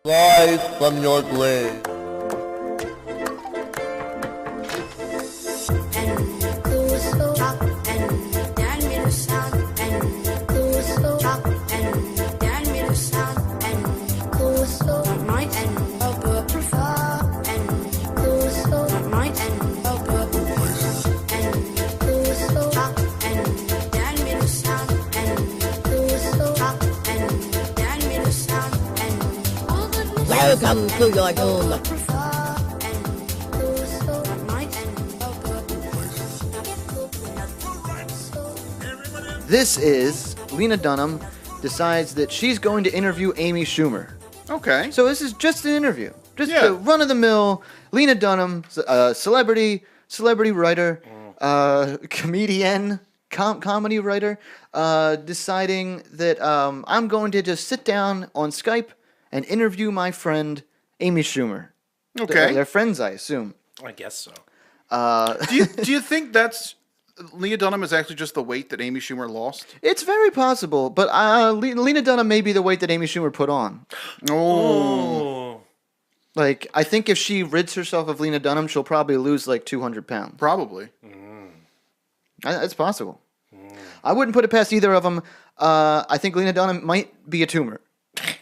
Rise from your grave. Welcome to your doom. This is Lena Dunham decides that she's going to interview Amy Schumer. Okay. So this is just an interview. Just the run-of-the-mill Lena Dunham, celebrity writer, comedian, comedy writer, deciding that I'm going to just sit down on Skype and interview my friend Amy Schumer. Okay. They're friends, I assume. I guess so. Do you think that's Lena Dunham is actually just the weight that Amy Schumer lost? It's very possible, but Lena Dunham may be the weight that Amy Schumer put on. Oh. Like, I think if she rids herself of Lena Dunham, she'll probably lose like 200 pounds. Probably. It's possible. I wouldn't put it past either of them. I think Lena Dunham might be a tumor.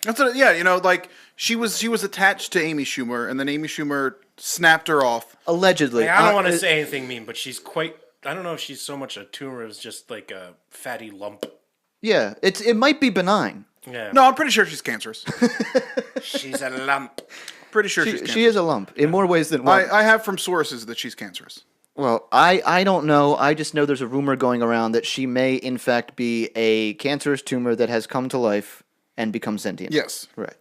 That's what, yeah, like she was attached to Amy Schumer, and then Amy Schumer snapped her off. Allegedly. I don't want to say anything mean, but she's quite. I don't know if she's so much a tumor as just like a fatty lump. Yeah, it might be benign. Yeah. No, I'm pretty sure she's cancerous. She's a lump. Pretty sure she's cancerous. She is a lump in more ways than one. I have from sources that she's cancerous. Well, I don't know. I just know there's a rumor going around that she may, in fact, be a cancerous tumor that has come to life and become sentient. Yes. Right.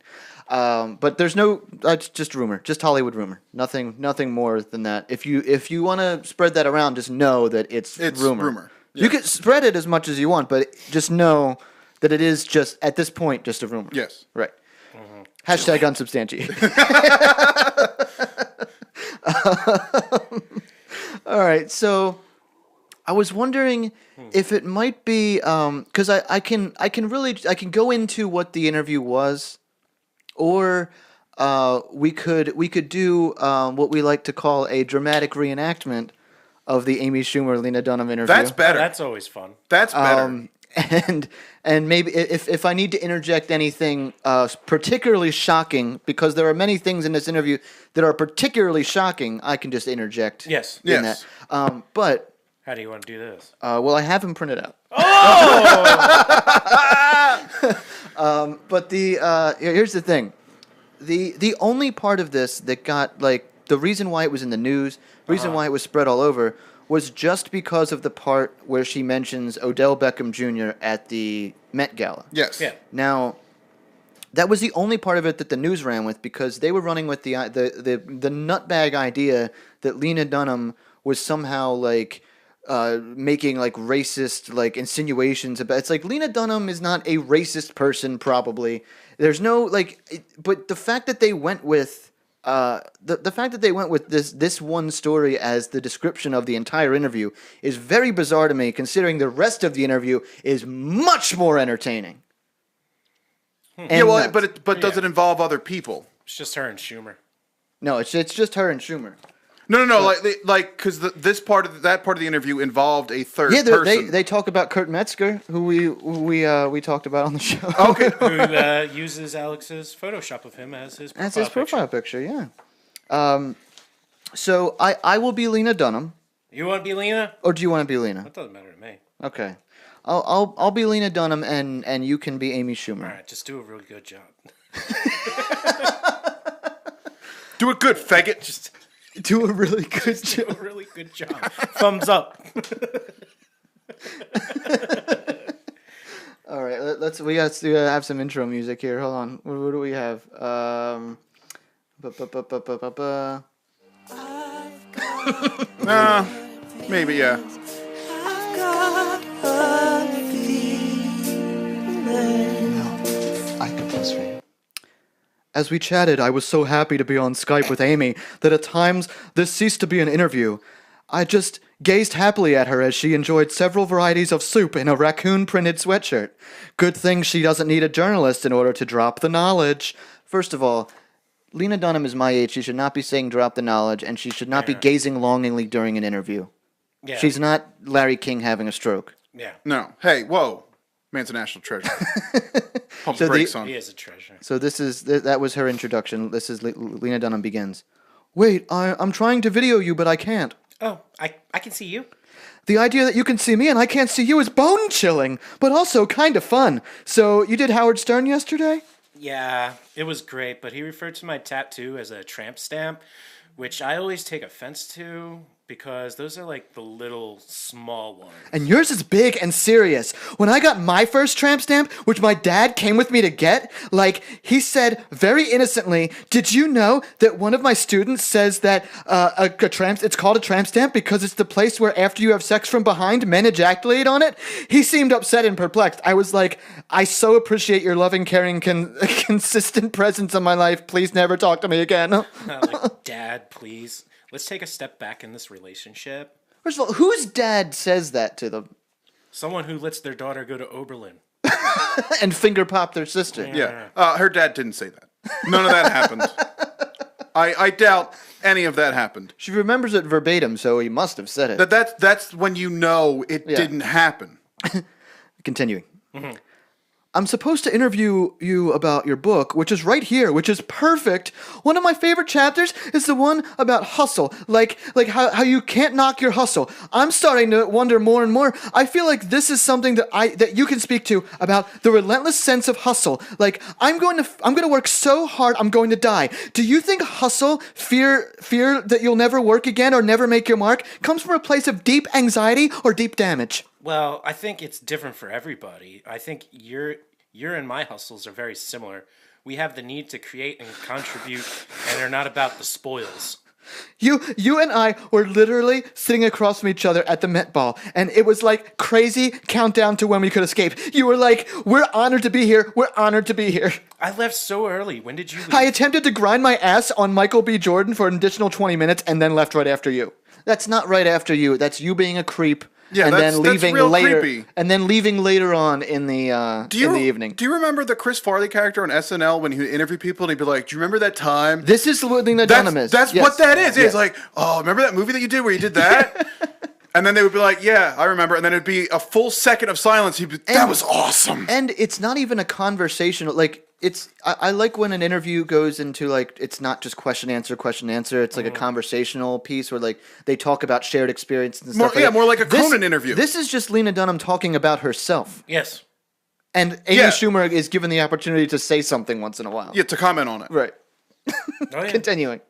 But there's no. It's just rumor. Just Hollywood rumor. Nothing more than that. If you want to spread that around, just know that it's rumor. Yes. You can spread it as much as you want, but just know that it is just at this point just a rumor. Yes. Right. Hashtag unsubstantiated. All right, so I was wondering if it might be because I can go into what the interview was, or we could do what we like to call a dramatic reenactment of the Amy Schumer Lena Dunham interview. That's better. That's always fun. That's better. And maybe if I need to interject anything particularly shocking, because there are many things in this interview that are particularly shocking, I can just interject. Yes. In that. But how do you want to do this? well, I have them printed out. Oh! But here's the thing: the only part of this that got like the reason why it was in the news, reason why it was spread all over, was just because of the part where she mentions Odell Beckham Jr. at the Met Gala. Yes. Yeah. Now, that was the only part of it that the news ran with, because they were running with the nutbag idea that Lena Dunham was somehow like making like racist like insinuations about. It's like Lena Dunham is not a racist person, probably. There's no like, but the fact that they went with. The fact that they went with this one story as the description of the entire interview is very bizarre to me, considering the rest of the interview is much more entertaining. Yeah, well, but does it involve other people? It's just her and Schumer. No, it's just her and Schumer. No, like because that part of the interview involved a third person. They talk about Kurt Metzger, who we talked about on the show. Okay, Who uses Alex's Photoshop of him as his profile picture. Yeah. So I will be Lena Dunham. You want to be Lena? Or do you want to be Lena? That doesn't matter to me. Okay. I'll be Lena Dunham and you can be Amy Schumer. All right, just do a really good job. do it good, faggot. Just do a really good job. Do a really good job. Thumbs up. All right, we got to have some intro music here. Hold on. What do we have? Maybe, yeah. I could post for you. As we chatted, I was so happy to be on Skype with Amy that at times this ceased to be an interview. I just gazed happily at her as she enjoyed several varieties of soup in a raccoon-printed sweatshirt. Good thing she doesn't need a journalist in order to drop the knowledge. First of all, Lena Dunham is my age. She should not be saying drop the knowledge, and she should not be gazing longingly during an interview. Yeah. She's not Larry King having a stroke. Yeah. No. Hey, whoa. Man's a national treasure. Pump the brakes on. He is a treasure. So that was her introduction. This is Lena Dunham begins. Wait, I'm trying to video you, but I can't. Oh, I can see you. The idea that you can see me and I can't see you is bone-chilling, but also kind of fun. So you did Howard Stern yesterday? Yeah, it was great, but he referred to my tattoo as a tramp stamp, which I always take offense to because those are like the little small ones. And yours is big and serious. When I got my first tramp stamp, which my dad came with me to get, he said very innocently, did you know that one of my students says that it's called a tramp stamp because it's the place where after you have sex from behind, men ejaculate on it? He seemed upset and perplexed. I was like, I so appreciate your loving, caring, consistent presence in my life. Please never talk to me again. Dad, please. Let's take a step back in this relationship. First of all, whose dad says that to them? Someone who lets their daughter go to Oberlin. And finger pop their sister. Yeah. Her dad didn't say that. None of that happened. I doubt any of that happened. She remembers it verbatim, so he must have said it. That's when you know it didn't happen. Continuing. Mm-hmm. I'm supposed to interview you about your book, which is right here, which is perfect. One of my favorite chapters is the one about hustle, like how you can't knock your hustle. I'm starting to wonder more and more. I feel like this is something that you can speak to about the relentless sense of hustle. Like I'm going to work so hard, I'm going to die. Do you think hustle, fear that you'll never work again or never make your mark, comes from a place of deep anxiety or deep damage? Well, I think it's different for everybody. I think your and my hustles are very similar. We have the need to create and contribute, and they're not about the spoils. You and I were literally sitting across from each other at the Met Ball, and it was like crazy countdown to when we could escape. You were like, we're honored to be here. We're honored to be here. I left so early. When did you leave? I attempted to grind my ass on Michael B. Jordan for an additional 20 minutes and then left right after you. That's not right after you. That's you being a creep. Yeah, and that's leaving real later, creepy. And then leaving later on in the evening. Do you remember the Chris Farley character on SNL when he would interview people and he'd be like, "Do you remember that time?" This is what Lena Dunham is. That's what that is. It's like, "Oh, remember that movie that you did where you did that?" And then they would be like, "Yeah, I remember." And then it'd be a full second of silence. That was awesome. And it's not even a conversation. Like I like when an interview goes into like it's not just question answer. It's like a conversational piece where like they talk about shared experiences and stuff. More like a Conan interview. This is just Lena Dunham talking about herself. Yes. And Amy Schumer is given the opportunity to say something once in a while. Yeah, to comment on it. Right. Continuing.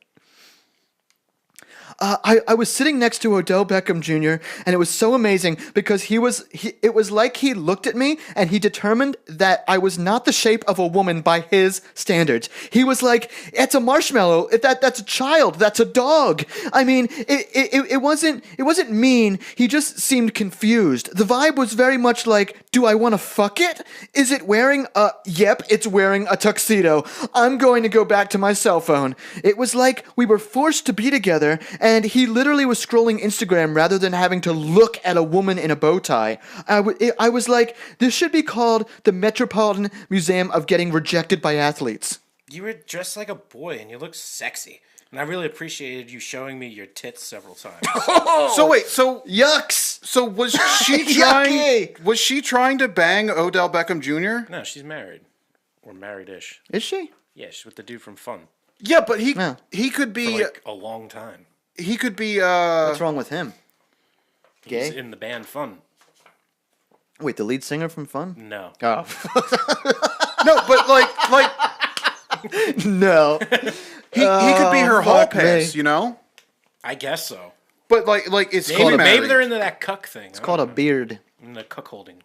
I was sitting next to Odell Beckham Jr. and it was so amazing because it was like he looked at me and he determined that I was not the shape of a woman by his standards. He was like, "It's a marshmallow. That's a child. That's a dog." I mean, it wasn't mean. He just seemed confused. The vibe was very much like, "Do I want to fuck it? Is it wearing a? Yep, it's wearing a tuxedo. I'm going to go back to my cell phone." It was like we were forced to be together. And he literally was scrolling Instagram rather than having to look at a woman in a bow tie. I was like, this should be called the Metropolitan Museum of Getting Rejected by Athletes. You were dressed like a boy and you looked sexy. And I really appreciated you showing me your tits several times. Yucks! So was she trying to bang Odell Beckham Jr.? No, she's married. Or married-ish. Is she? Yeah, she's with the dude from Fun. Yeah, but he could be... For like a long time. He could be... What's wrong with him? Gay? He's in the band Fun. Wait, the lead singer from Fun? No. Oh. No, but like... No. He could be her hall pass, you know? I guess so. But like is he married? Maybe they're into that cuck thing. It's called a beard. In the cuck holding.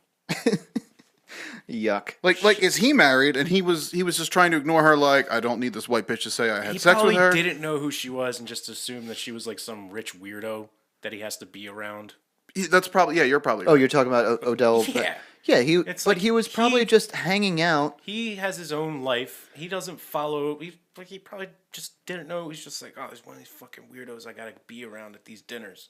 Yuck. Like is he married and he was just trying to ignore her like, I don't need this white bitch to say I had sex with her? He probably didn't know who she was and just assumed that she was like some rich weirdo that he has to be around. That's probably you're probably right. Oh, you're talking about Odell. Yeah. Yeah, he was probably just hanging out. He has his own life. He doesn't follow. He probably just didn't know. He's just like, oh, there's one of these fucking weirdos I gotta be around at these dinners.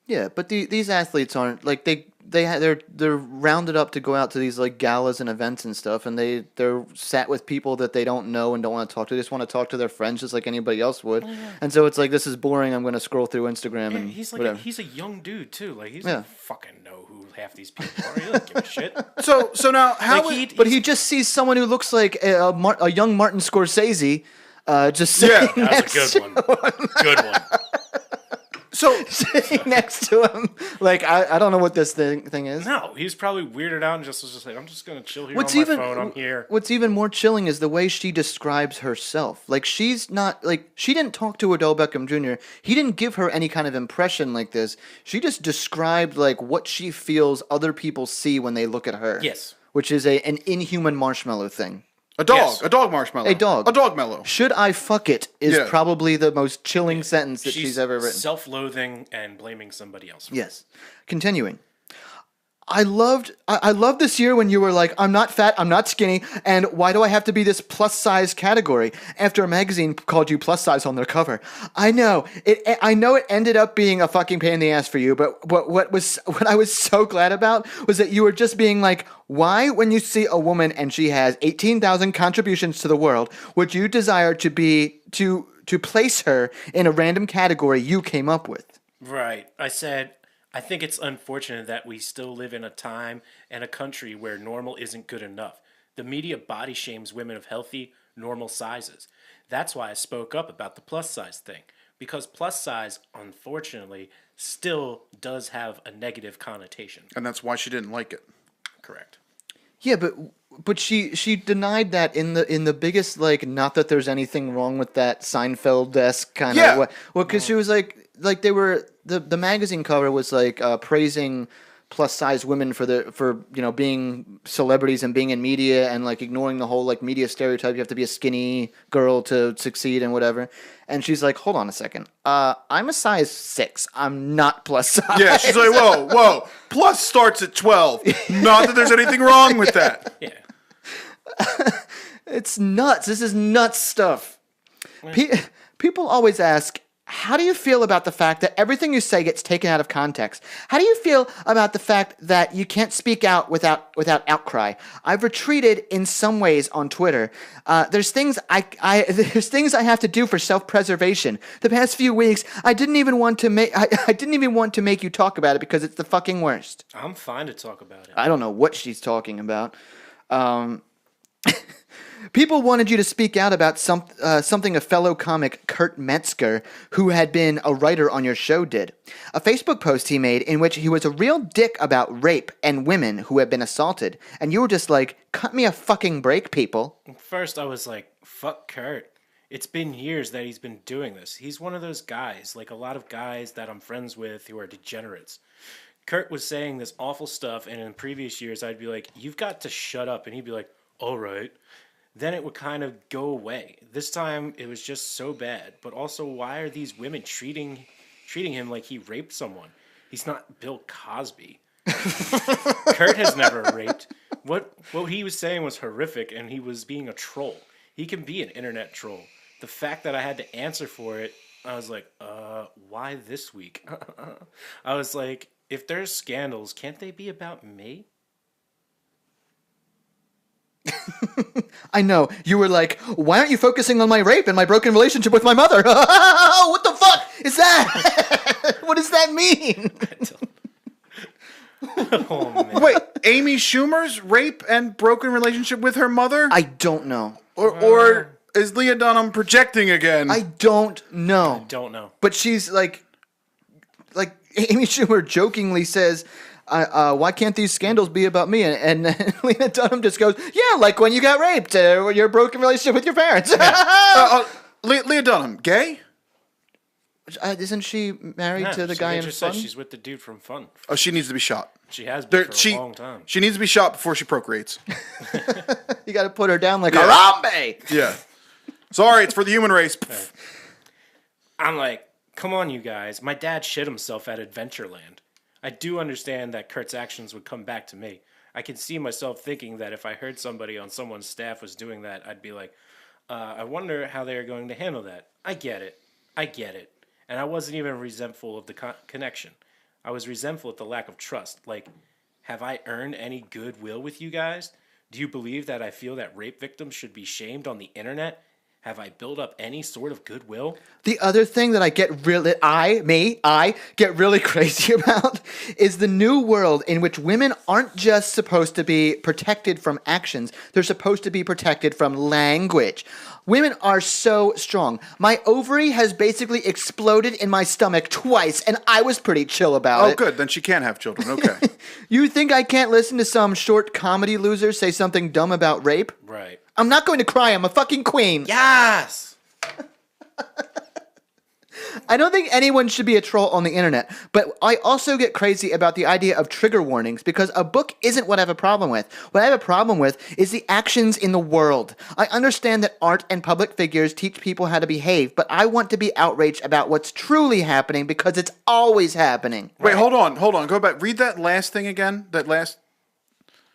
Yeah, but these athletes aren't like they're rounded up to go out to these like galas and events and stuff, and they're sat with people that they don't know and don't want to talk to. They just want to talk to their friends just like anybody else would. And so it's like, this is boring. I'm going to scroll through Instagram and he's like whatever. he's a young dude too. Like he Yeah. doesn't fucking know who half these people are. He doesn't give a shit. So now how? Like, But he just sees someone who looks like a young Martin Scorsese, just sitting Yeah, That was a good one. Good one. sitting next to him. Like, I don't know what this thing is. No, he's probably weirded out and just was just like, I'm just gonna chill here What's on even my phone. I'm here. What's even more chilling is the way she describes herself. Like, she's not like, she didn't talk to Odell Beckham Jr. He didn't give her any kind of impression like this. She just described like what she feels other people see when they look at her. Yes. Which is an inhuman marshmallow thing. A dog. Yes. A dog marshmallow. A dog. A dog mellow. Should I fuck it is Yeah. probably the most chilling sentence that she's ever written. Self-loathing and blaming somebody else. Yes. Continuing. I loved this year when you were like, I'm not fat, I'm not skinny, and why do I have to be this plus size category after a magazine called you plus size on their cover? I know it ended up being a fucking pain in the ass for you, but what I was so glad about was that you were just being like, why, when you see a woman and she has 18,000 contributions to the world, would you desire to place her in a random category you came up with? Right. I said, I think it's unfortunate that we still live in a time and a country where normal isn't good enough. The media body shames women of healthy, normal sizes. That's why I spoke up about the plus size thing. Because plus size, unfortunately, still does have a negative connotation. And that's why she didn't like it. Correct. Yeah, but she denied that in the biggest, like, not that there's anything wrong with that Seinfeld-esque kind Yeah. of way. Well, because she was like they were the magazine cover was like praising plus size women for being celebrities and being in media and like ignoring the whole like media stereotype. You have to be a skinny girl to succeed and whatever. And she's like, hold on a second. I'm a size 6. I'm not plus size. Yeah, she's like, whoa. Plus starts at 12. Not that there's anything wrong with that. Yeah. It's nuts. This is nuts stuff. People always ask, how do you feel about the fact that everything you say gets taken out of context? How do you feel about the fact that you can't speak out without outcry? I've retreated in some ways on Twitter. There's things there's things I have to do for self-preservation. The past few weeks, I didn't even want to make you talk about it because it's the fucking worst. I'm fine to talk about it. I don't know what she's talking about. People wanted you to speak out about something a fellow comic, Kurt Metzger, who had been a writer on your show, did. A Facebook post he made in which he was a real dick about rape and women who had been assaulted. And you were just like, cut me a fucking break, people. First, I was like, fuck Kurt. It's been years that he's been doing this. He's one of those guys, like a lot of guys that I'm friends with who are degenerates. Kurt was saying this awful stuff, and in previous years, I'd be like, you've got to shut up. And he'd be like, all right. Then it would kind of go away. This time, it was just so bad. But also, why are these women treating him like he raped someone? He's not Bill Cosby. Kurt has never raped. What he was saying was horrific, and he was being a troll. He can be an internet troll. The fact that I had to answer for it, I was like, why this week? I was like, if there's scandals, can't they be about me? I know. You were like, why aren't you focusing on my rape and my broken relationship with my mother? What the fuck is that? What does that mean? Oh, man. Wait, Amy Schumer's rape and broken relationship with her mother? I don't know. Or is Leah Dunham projecting again? I don't know. Don't know. But she's like Amy Schumer jokingly says, why can't these scandals be about me? And Lena Dunham just goes, yeah, like when you got raped, or your broken relationship with your parents. Leah Dunham, gay? Isn't she married to the guy in just Fun? said she's with the dude from Fun. Oh, she needs to be shot. She has been for She a long time. She needs to be shot before she procreates. You got to put her down like Yeah. Harambe. Yeah. Sorry, it's for the human race. I'm like, come on, you guys. My dad shit himself at Adventureland. I do understand that Kurt's actions would come back to me. I can see myself thinking that if I heard somebody on someone's staff was doing that, I'd be like, I wonder how they're going to handle that. I get it. And I wasn't even resentful of the connection. I was resentful at the lack of trust. Like, have I earned any goodwill with you guys? Do you believe that I feel that rape victims should be shamed on the internet? Have I built up any sort of goodwill? The other thing that I get really crazy about is the new world in which women aren't just supposed to be protected from actions, they're supposed to be protected from language. Women are so strong. My ovary has basically exploded in my stomach twice, and I was pretty chill about it. Oh, good. Then she can't have children. Okay. You think I can't listen to some short comedy loser say something dumb about rape? Right. I'm not going to cry. I'm a fucking queen. Yes! I don't think anyone should be a troll on the internet, but I also get crazy about the idea of trigger warnings because a book isn't what I have a problem with. What I have a problem with is the actions in the world. I understand that art and public figures teach people how to behave, but I want to be outraged about what's truly happening because it's always happening. Wait, hold on. Go back. Read that last thing again. That last.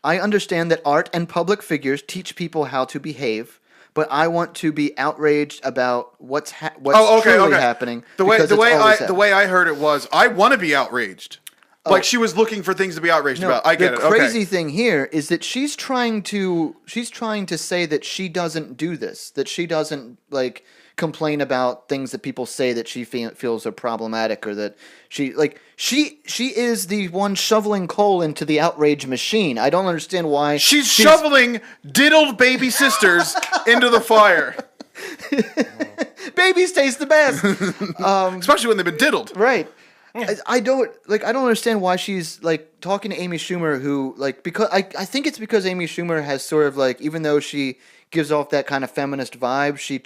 I understand that art and public figures teach people how to behave, but I want to be outraged about what's truly happening. The way I heard it was, I want to be outraged. Like she was looking for things to be outraged about. I get it. The crazy thing here is that she's trying to say that she doesn't do this, that she doesn't like complain about things that people say that she feels are problematic, or that she is the one shoveling coal into the outrage machine. I don't understand why she's shoveling diddled baby sisters into the fire. Babies taste the best, especially when they've been diddled. Right. I don't understand why she's like talking to Amy Schumer, who because I think it's because Amy Schumer has sort of even though she gives off that kind of feminist vibe, she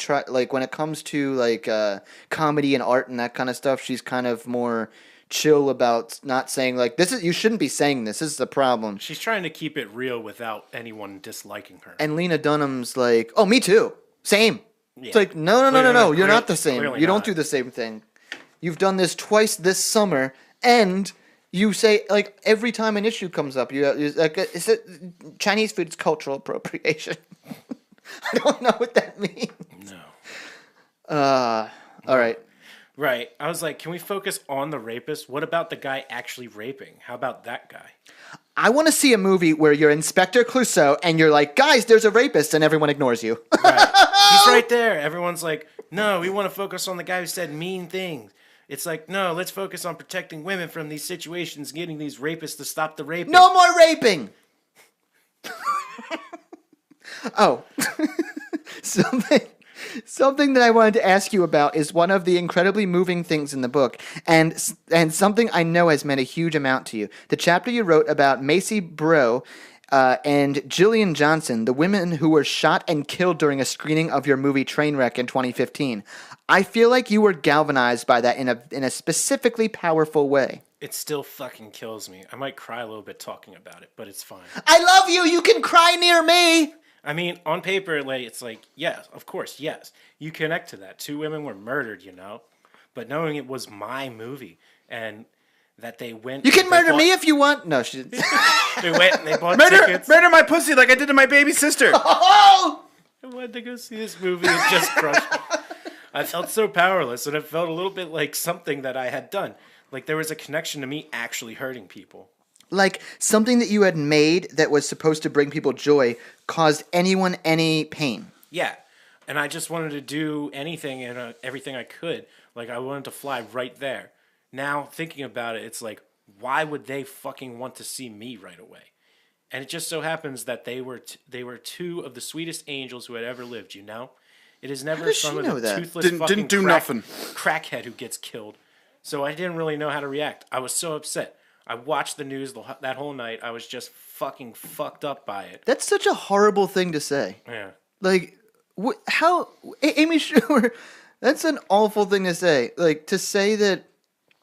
when it comes to comedy and art and that kind of stuff, she's kind of more chill about not saying you shouldn't be saying this. This is the problem. She's trying to keep it real without anyone disliking her. And Lena Dunham's like, oh, me too, same. Yeah. It's like no, you're not the same. You don't do the same thing. You've done this twice this summer, and you say every time an issue comes up, is it Chinese food is cultural appropriation? I don't know what that means. No. All right. Right. I was like, can we focus on the rapist? What about the guy actually raping? How about that guy? I want to see a movie where you're Inspector Clouseau and you're like, guys, there's a rapist, and everyone ignores you. Right. He's right there. Everyone's like, no, we want to focus on the guy who said mean things. It's like, no, let's focus on protecting women from these situations, getting these rapists to stop the raping. No more raping! Oh. Something that I wanted to ask you about is one of the incredibly moving things in the book, and something I know has meant a huge amount to you. The chapter you wrote about Macy Bro and Jillian Johnson, the women who were shot and killed during a screening of your movie Trainwreck in 2015. I feel like you were galvanized by that in a specifically powerful way. It still fucking kills me. I might cry a little bit talking about it, but it's fine. I love you! You can cry near me! I mean, on paper, it's like, yes, of course, yes. You connect to that. 2 women were murdered, But knowing it was my movie and that they went... You can murder me if you want. No, she didn't. They went and they bought tickets. Murder my pussy like I did to my baby sister. Oh! I wanted to go see this movie and just crushed me. I felt so powerless, and it felt a little bit like something that I had done. Like there was a connection to me actually hurting people. Like something that you had made that was supposed to bring people joy caused anyone any pain. Yeah. And I just wanted to do anything and everything I could. Like I wanted to fly right there. Now thinking about it, it's like, why would they fucking want to see me right away? And it just so happens that they were 2 of the sweetest angels who had ever lived, It is never some of the toothless didn't do nothing. Crackhead who gets killed. So I didn't really know how to react. I was so upset. I watched the news that whole night. I was just fucking fucked up by it. That's such a horrible thing to say. Yeah. Like, how... Amy Schumer, that's an awful thing to say. Like, to say that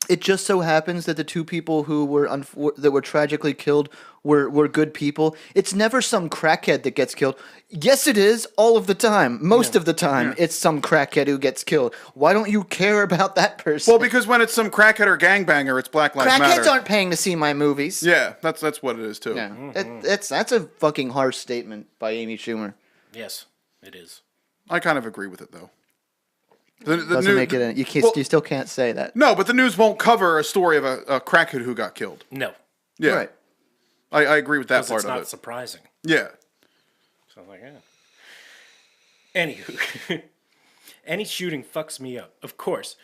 it just so happens that the 2 people who were tragically killed were good people. It's never some crackhead that gets killed. Yes, it is all of the time. Most of the time, it's some crackhead who gets killed. Why don't you care about that person? Well, because when it's some crackhead or gangbanger, it's Black Lives Matter. Crackheads aren't paying to see my movies. Yeah, that's what it is too. Yeah, that's a fucking harsh statement by Amy Schumer. Yes, it is. I kind of agree with it though. Doesn't make it. You still can't say that. No, but the news won't cover a story of a crackhead who got killed. No. Yeah. Right. I agree with that Because part it's of not it. surprising. Yeah. So I'm like, yeah. Anywho, any shooting fucks me up. Of course,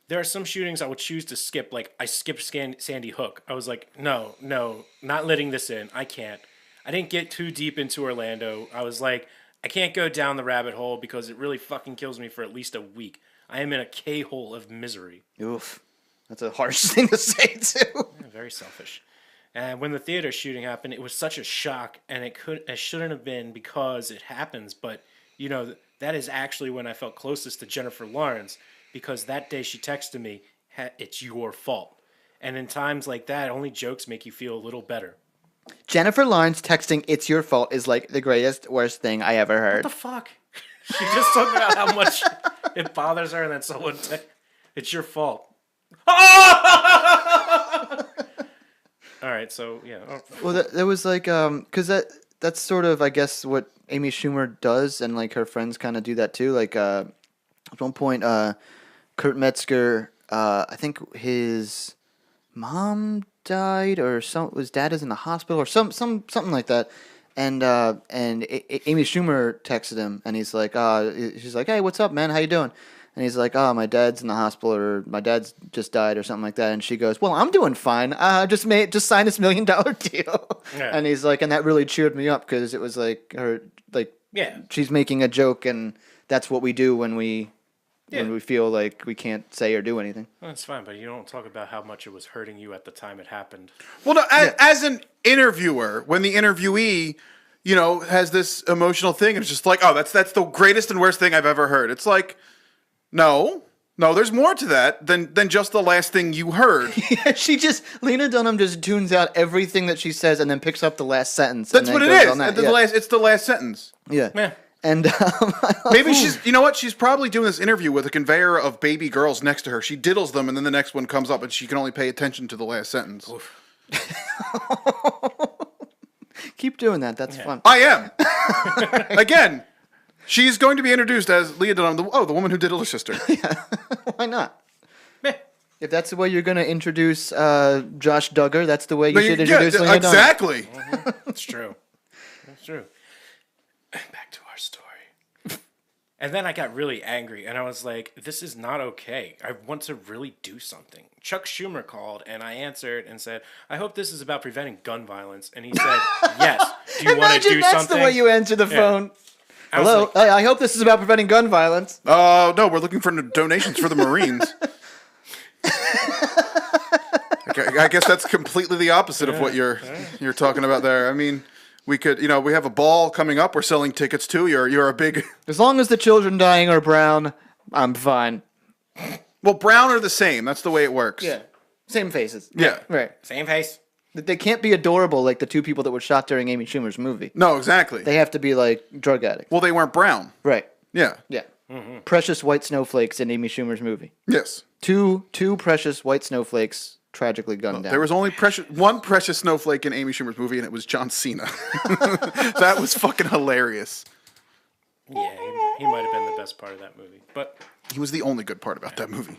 there are some shootings I would choose to skip. Like I skipped Sandy Hook. I was like, no, not letting this in. I can't. I didn't get too deep into Orlando. I was like, I can't go down the rabbit hole because it really fucking kills me for at least a week. I am in a K-hole of misery. Oof. That's a harsh thing to say too. Yeah, very selfish. And when the theater shooting happened, it was such a shock, and it shouldn't have been because it happens. But you know, that is actually when I felt closest to Jennifer Lawrence, because that day she texted me, "It's your fault." And in times like that, only jokes make you feel a little better. Jennifer Lawrence texting "It's your fault" is like the worst thing I ever heard. What the fuck? She just talked about how much it bothers her, and then someone it's your fault. All right, so yeah. Well, there was like, because that's sort of, I guess, what Amy Schumer does, and like her friends kind of do that too. Like, at one point, Kurt Metzger, I think his mom died, or his dad is in the hospital, or something like that. And Amy Schumer texted him, and he's like, she's like, "Hey, what's up, man? How you doing?" And he's like, "Oh, my dad's in the hospital, or my dad's just died, or something like that." And she goes, "Well, I'm doing fine. Just signed this $1 million deal." Yeah. And he's like, and that really cheered me up because it was like her, like, Yeah. she's making a joke, and that's what we do when we feel like we can't say or do anything. Well, that's fine, but you don't talk about how much it was hurting you at the time it happened. Well, no, as an interviewer, when the interviewee, has this emotional thing, and it's just like, oh, that's the greatest and worst thing I've ever heard. It's like, no, there's more to that than just the last thing you heard. Yeah, Lena Dunham just tunes out everything that she says and then picks up the last sentence. That's and what then it goes is. on that. It's the last sentence. Yeah. Yeah. And Maybe she's, you know what? She's probably doing this interview with a conveyor of baby girls next to her. She diddles them, and then the next one comes up, and she can only pay attention to the last sentence. keep doing that. That's fun. I am. Again, she's going to be introduced as Leah Dunham, the woman who diddled her sister. Why not? Meh. If that's the way you're going to introduce Josh Duggar, that's the way you should introduce Lena Dunham. exactly. It's true. It's true. Back to our story. And then I got really angry, and I was like, this is not okay. I want to really do something. Chuck Schumer called, and I answered and said, I hope this is about preventing gun violence. And he said, yes. Do you want to do that's something? the way you answer the phone. I was Hello, like, I hope this is about preventing gun violence. No, we're looking for donations for the Marines. I guess that's completely the opposite of what you're talking about there. I mean, we could, we have a ball coming up. We're selling tickets to. You're a big. As long as the children dying are brown, I'm fine. Well, brown are the same. That's the way it works. Yeah, same faces. Yeah. Right. same face. They can't be adorable like the two people that were shot during Amy Schumer's movie. No, exactly. They have to be like drug addicts. Well, they weren't brown. Right. Yeah. Yeah. Precious white snowflakes in Amy Schumer's movie. Yes. Two precious white snowflakes tragically gunned down. There was only one precious snowflake in Amy Schumer's movie, and it was John Cena. That was fucking hilarious. Yeah, he might have been the best part of that movie. But He was the only good part about that movie.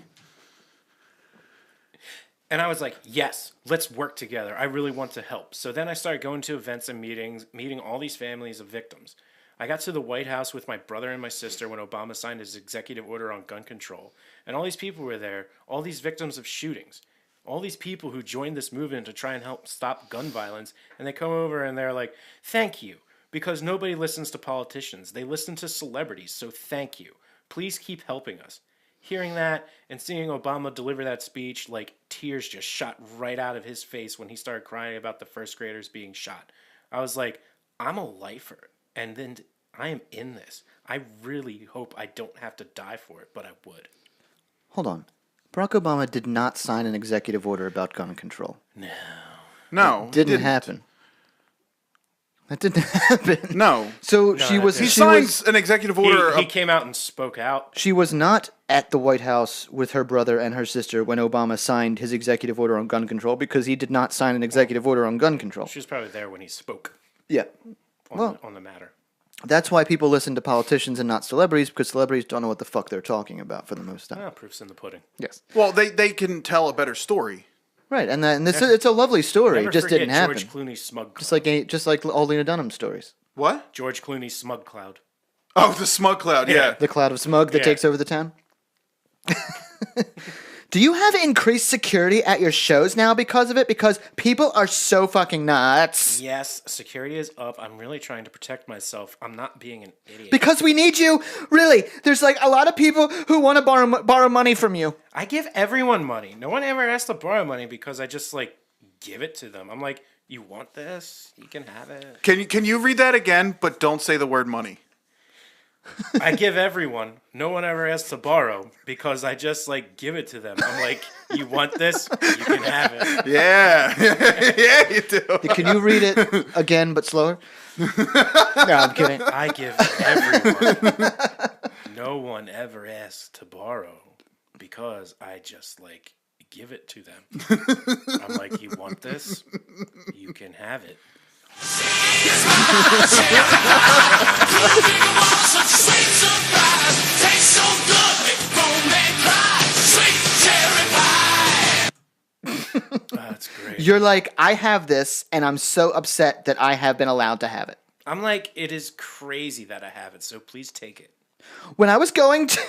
And I was like, yes, let's work together. I really want to help. So then I started going to events and meetings, meeting all these families of victims. I got to the White House with my brother and my sister when Obama signed his executive order on gun control. And all these people were there, all these victims of shootings, all these people who joined this movement to try and help stop gun violence. And they come over and they're like, thank you. Because nobody listens to politicians. They listen to celebrities. So thank you. Please keep helping us. Hearing that and seeing Obama deliver that speech, like tears just shot right out of his face when he started crying about the first graders being shot. I was like, I'm a lifer, and then I am in this. I really hope I don't have to die for it, but I would. Hold on. Barack Obama did not sign an executive order about gun control. No. Didn't happen. That didn't happen. No. So No, she that was. didn't. He She signs was. an executive order. He came out and spoke out. She was not at the White House with her brother and her sister when Obama signed his executive order on gun control because he did not sign an executive order on gun control. She was probably there when he spoke Yeah. on the matter. That's why people listen to politicians and not celebrities, because celebrities don't know what the fuck they're talking about for the most time. Well, proof's in the pudding. Yes. Well, they can tell a better story. Right, and it's a lovely story. Never It just forget didn't happen. George Clooney's smug cloud. Just like all Lena Dunham stories. What? George Clooney's smug cloud. Oh, the smug cloud. Yeah. The cloud of smug that Yeah. takes over the town. Do you have increased security at your shows now because of it? Because people are so fucking nuts. Yes, security is up. I'm really trying to protect myself. I'm not being an idiot. Because we need you. Really, there's like a lot of people who want to borrow money from you. I give everyone money. No one ever has to borrow money because I just like give it to them. I'm like, you want this? You can have it. Can you read that again, but don't say the word money? I give everyone. No one ever has to borrow because I just like give it to them. I'm like, you want this? You can have it. Yeah. Yeah, you do. Can you read it again but slower? No, I'm kidding. I give everyone. No one ever asks to borrow because I just like give it to them. I'm like, you want this? You can have it. That's great. You're like, I have this, and I'm so upset that I have been allowed to have it. I'm like, it is crazy that I have it, so please take it. When I was going to,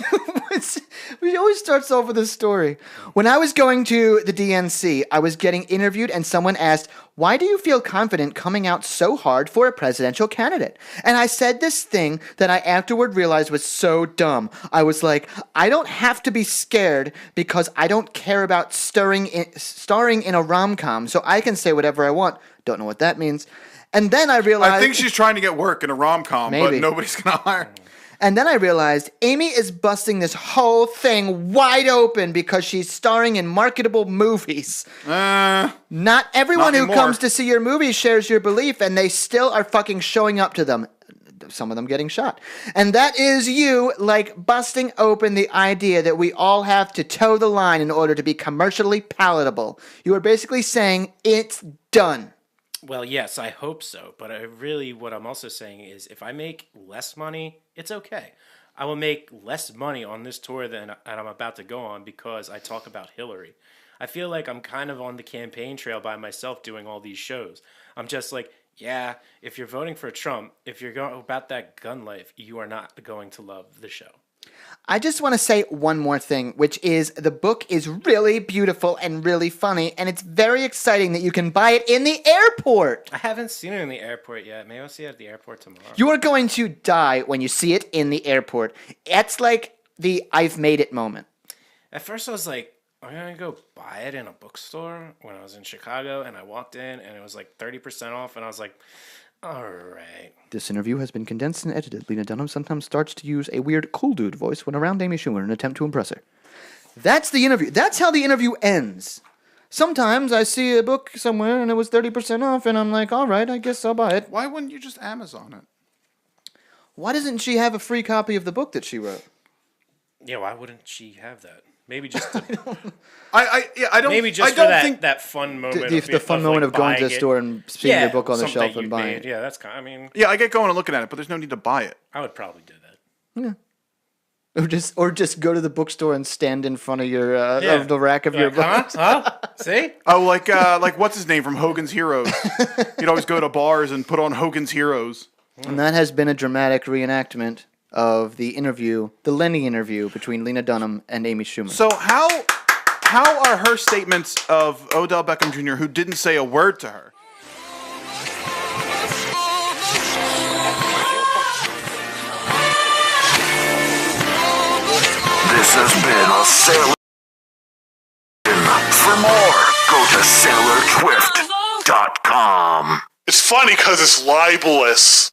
it always starts off with a story. When I was going to the DNC, I was getting interviewed and someone asked, why do you feel confident coming out so hard for a presidential candidate? And I said this thing that I afterward realized was so dumb. I was like, I don't have to be scared because I don't care about starring in a rom-com, so I can say whatever I want. Don't know what that means. And then I realized... I think she's trying to get work in a rom-com, but Maybe. nobody's going to hire. And then I realized Amy is busting this whole thing wide open because she's starring in marketable movies. Not everyone Not who anymore. comes to see your movies shares your belief, and they still are fucking showing up to them. Some of them getting shot. And that is you, like, busting open the idea that we all have to toe the line in order to be commercially palatable. You are basically saying it's done. Well, yes, I hope so. But what I'm also saying is if I make less money, it's okay. I will make less money on this tour than I'm about to go on because I talk about Hillary. I feel like I'm kind of on the campaign trail by myself doing all these shows. I'm just like, yeah, if you're voting for Trump, if you're going about that gun life, you are not going to love the show. I just want to say one more thing, which is the book is really beautiful and really funny, and it's very exciting that you can buy it in the airport. I haven't seen it in the airport yet. Maybe I'll see it at the airport tomorrow. You are going to die when you see it in the airport. It's like the I've made it moment. At first I was like, I'm going to go buy it in a bookstore when I was in Chicago, and I walked in, and it was like 30% off, and I was like, all right. This interview has been condensed and edited. Lena Dunham sometimes starts to use a weird cool dude voice when around Amy Schumer in an attempt to impress her. That's the interview. That's how the interview ends. Sometimes I see a book somewhere and it was 30% off, and I'm like, all right, I guess I'll buy it. Why wouldn't you just Amazon it? Why doesn't she have a free copy of the book that she wrote? Yeah, why wouldn't she have that? Maybe just to, I don't. maybe just I for don't that, think that fun moment. The fun moment of going to the store and seeing your book on the something shelf that and you buying made. it. Yeah, that's kind. I mean, Yeah, I get going and looking at it, but there's no need to buy it. I would probably do that. Or just go to the bookstore and stand in front of your of the rack of your books. Huh? See? Oh, like what's his name from Hogan's Heroes? You'd always go to bars and put on Hogan's Heroes. And that has been a dramatic reenactment of the interview, the Lenny interview between Lena Dunham and Amy Schumer. So how are her statements of Odell Beckham Jr., who didn't say a word to her? This has been a Sailor. For more, go to SailorTwift.com. It's funny because it's libelous.